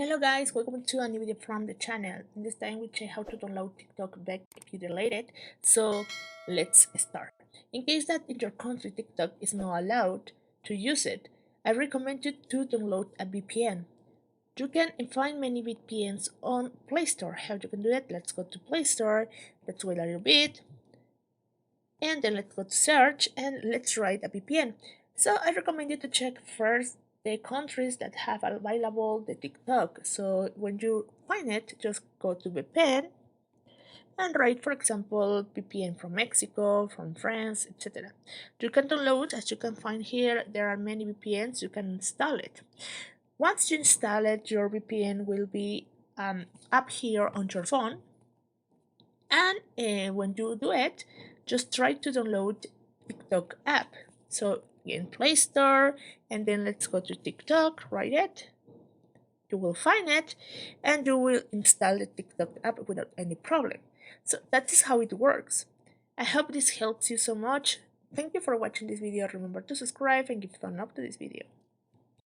Hello guys, welcome to a new video from the channel. In this time we check how to download TikTok back if you delete it. So let's start. In case that in your country TikTok is not allowed to use it, I recommend you to download a VPN. You can find many VPNs on Play Store. How you can do it? Let's go to Play Store. Let's wait a little bit. And then let's go to search and let's write a VPN. So I recommend you to check first the countries that have available the TikTok. So when you find it, just go to VPN and write, for example, VPN from Mexico, from France, etc. You can download, as you can find here, there are many VPNs, you can install it. Once you install it, your VPN will be up here on your phone. And when you do it, just try to download TikTok app. So in Play Store, and then let's go to TikTok, write it. You will find it, and you will install the TikTok app without any problem. So that is how it works. I hope this helps you so much. Thank you for watching this video. Remember to subscribe and give a thumbs up to this video.